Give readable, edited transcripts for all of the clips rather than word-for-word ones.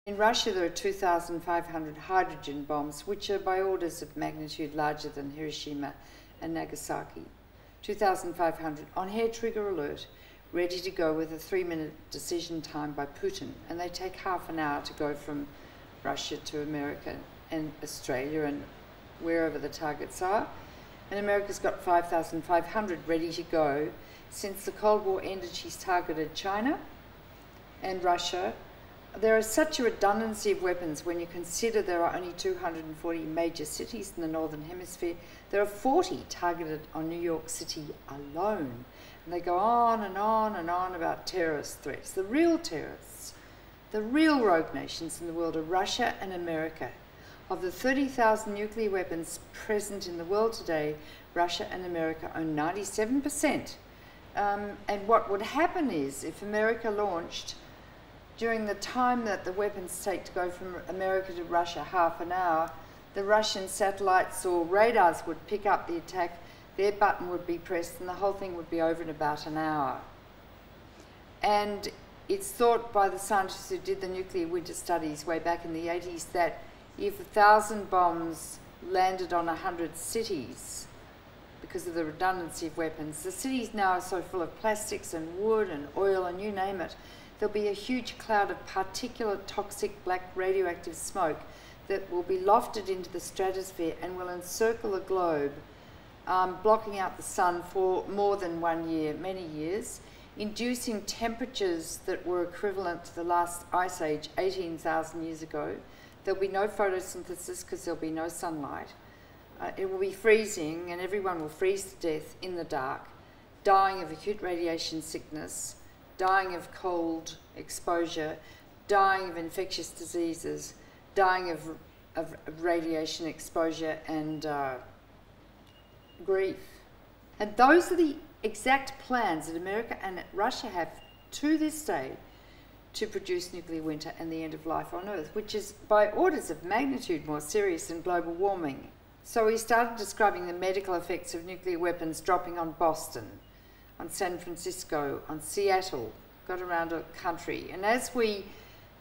In Russia, there are 2,500 hydrogen bombs, which are by orders of magnitude larger than Hiroshima and Nagasaki. 2,500 on hair trigger alert, ready to go with a 3-minute decision time by Putin. And they take half an hour to go from Russia to America and Australia and wherever the targets are. And America's got 5,500 ready to go. Since the Cold War ended, she's targeted China and Russia. There is such a redundancy of weapons when you consider there are only 240 major cities in the Northern Hemisphere. There are 40 targeted on New York City alone. And they go on and on and on about terrorist threats. The real terrorists, the real rogue nations in the world are Russia and America. Of the 30,000 nuclear weapons present in the world today, Russia and America own 97%. And what would happen is, if America launched, during the time that the weapons take to go from America to Russia, half an hour, the Russian satellites or radars would pick up the attack, their button would be pressed, and the whole thing would be over in about an hour. And it's thought by the scientists who did the nuclear winter studies way back in the 80s that if 1,000 bombs landed on 100 cities, because of the redundancy of weapons, the cities now are so full of plastics and wood and oil and you name it, there'll be a huge cloud of particulate toxic black radioactive smoke that will be lofted into the stratosphere and will encircle the globe, blocking out the sun for more than 1 year, many years, inducing temperatures that were equivalent to the last ice age 18,000 years ago. There'll be no photosynthesis because there'll be no sunlight. It will be freezing and everyone will freeze to death in the dark, dying of acute radiation sickness, dying of cold exposure, dying of infectious diseases, dying of radiation exposure and grief. And those are the exact plans that America and Russia have to this day to produce nuclear winter and the end of life on Earth, which is by orders of magnitude more serious than global warming. So he started describing the medical effects of nuclear weapons dropping on Boston, on San Francisco, on Seattle, got around a country. And as we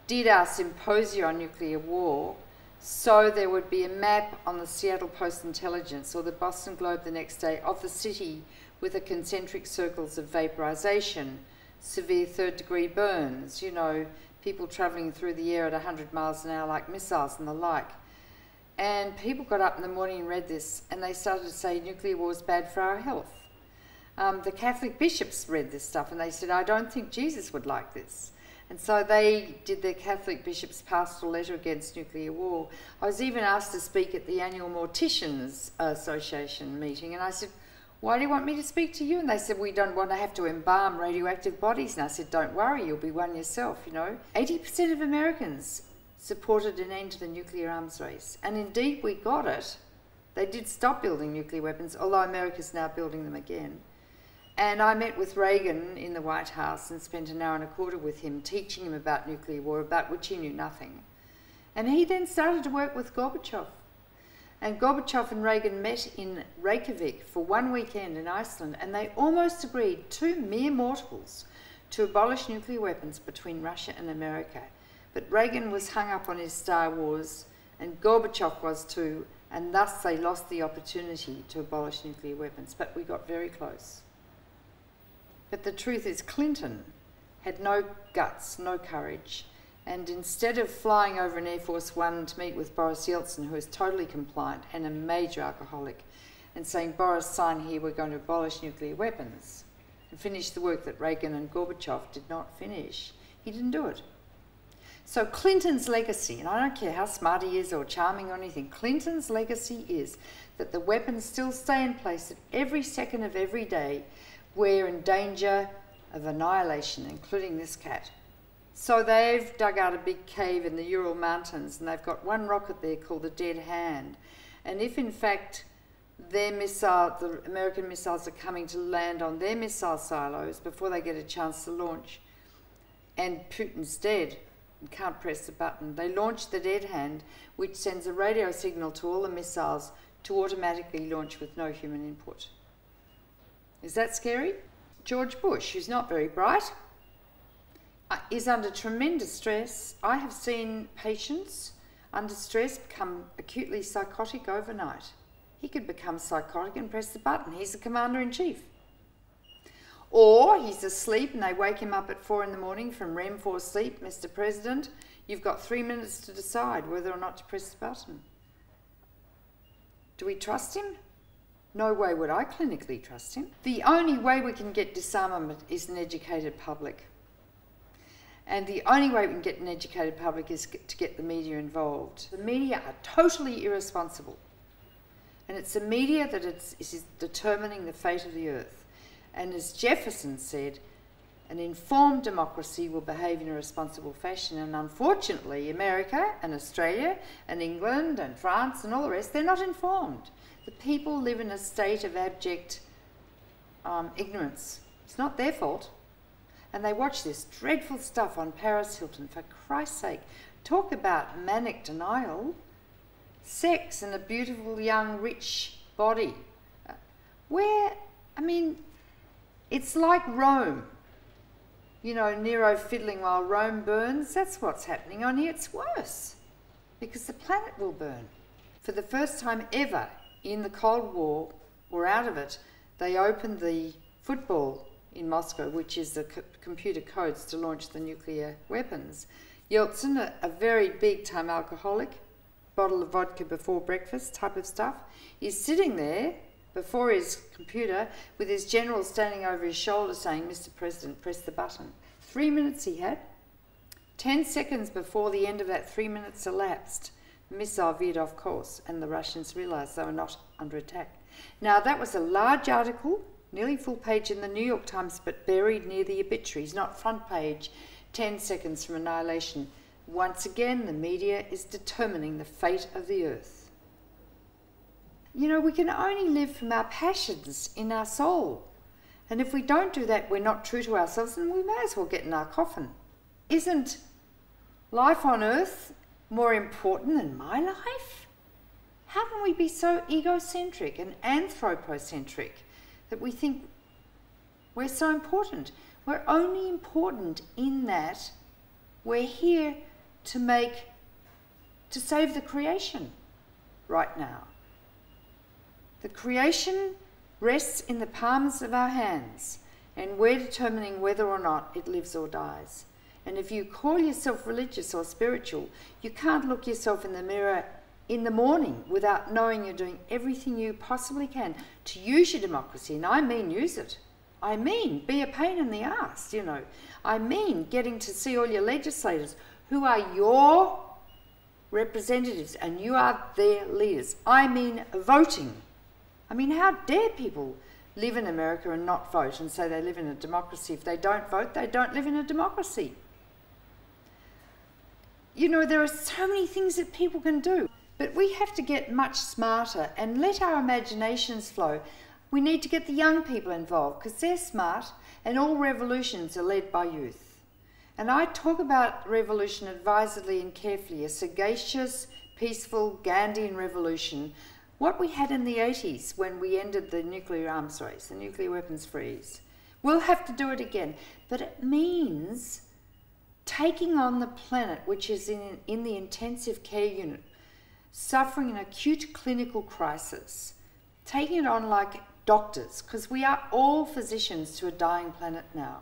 did our symposia on nuclear war, so there would be a map on the Seattle Post-Intelligence or the Boston Globe the next day of the city with the concentric circles of vaporization, severe third-degree burns, you know, people travelling through the air at 100 miles an hour like missiles and the like. And people got up in the morning and read this, and they started to say nuclear war is bad for our health. The Catholic bishops read this stuff, and they said, I don't think Jesus would like this. And so they did their Catholic bishops' pastoral letter against nuclear war. I was even asked to speak at the annual Morticians Association meeting, and I said, why do you want me to speak to you? And they said, we don't want to have to embalm radioactive bodies. And I said, don't worry, you'll be one yourself, you know. 80% of Americans supported an end to the nuclear arms race. And indeed, we got it. They did stop building nuclear weapons, although America's now building them again. And I met with Reagan in the White House and spent an hour and a quarter with him, teaching him about nuclear war, about which he knew nothing. And he then started to work with Gorbachev. And Gorbachev and Reagan met in Reykjavik for 1 weekend in Iceland, and they almost agreed, two mere mortals, to abolish nuclear weapons between Russia and America. But Reagan was hung up on his Star Wars, and Gorbachev was too, and thus they lost the opportunity to abolish nuclear weapons. But we got very close. But the truth is, Clinton had no guts, no courage. And instead of flying over an Air Force One to meet with Boris Yeltsin, who is totally compliant and a major alcoholic, and saying, Boris, sign here, we're going to abolish nuclear weapons, and finish the work that Reagan and Gorbachev did not finish, he didn't do it. So Clinton's legacy, and I don't care how smart he is or charming or anything, Clinton's legacy is that the weapons still stay in place at every second of every day. We're in danger of annihilation, including this cat. So they've dug out a big cave in the Ural Mountains, and they've got one rocket there called the Dead Hand. And if in fact their missile, the American missiles are coming to land on their missile silos before they get a chance to launch, and Putin's dead and can't press the button, they launch the Dead Hand, which sends a radio signal to all the missiles to automatically launch with no human input. Is that scary? George Bush, who's not very bright, is under tremendous stress. I have seen patients under stress become acutely psychotic overnight. He could become psychotic and press the button. He's the commander-in-chief. Or he's asleep and they wake him up at 4 in the morning from REM 4 sleep. Mr. President, you've got 3 minutes to decide whether or not to press the button. Do we trust him? No way would I clinically trust him. The only way we can get disarmament is an educated public. And the only way we can get an educated public is to get the media involved. The media are totally irresponsible. And it's the media that is determining the fate of the earth. And as Jefferson said, an informed democracy will behave in a responsible fashion. And unfortunately, America and Australia and England and France and all the rest, they're not informed. The people live in a state of abject ignorance. It's not their fault. And they watch this dreadful stuff on Paris Hilton. For Christ's sake, talk about manic denial. Sex and a beautiful young rich body. It's like Rome. You know, Nero fiddling while Rome burns. That's what's happening on here. It's worse because the planet will burn. For the first time ever in the Cold War, or out of it, they opened the football in Moscow, which is the computer codes to launch the nuclear weapons. Yeltsin, a very big-time alcoholic, bottle of vodka before breakfast type of stuff, is sitting there before his computer with his general standing over his shoulder saying, Mr. President, press the button. 3 minutes he had. 10 seconds before the end of that 3 minutes elapsed, the missile veered off course and the Russians realised they were not under attack. Now that was a large article, nearly full page in the New York Times, but buried near the obituaries, not front page, 10 seconds from annihilation. Once again, the media is determining the fate of the earth. You know, we can only live from our passions in our soul. And if we don't do that, we're not true to ourselves, and we may as well get in our coffin. Isn't life on earth more important than my life? How can we be so egocentric and anthropocentric that we think we're so important? We're only important in that we're here to save the creation right now. The creation rests in the palms of our hands, and we're determining whether or not it lives or dies. And if you call yourself religious or spiritual, you can't look yourself in the mirror in the morning without knowing you're doing everything you possibly can to use your democracy. And I mean use it. I mean be a pain in the ass, you know. I mean getting to see all your legislators who are your representatives and you are their leaders. I mean voting. I mean, how dare people live in America and not vote and say they live in a democracy? If they don't vote, they don't live in a democracy. You know, there are so many things that people can do, but we have to get much smarter and let our imaginations flow. We need to get the young people involved because they're smart, and all revolutions are led by youth. And I talk about revolution advisedly and carefully, a sagacious, peaceful Gandhian revolution. What we had in the 80s when we ended the nuclear arms race, the nuclear weapons freeze. We'll have to do it again. But it means taking on the planet, which is in the intensive care unit, suffering an acute clinical crisis, taking it on like doctors, because we are all physicians to a dying planet now.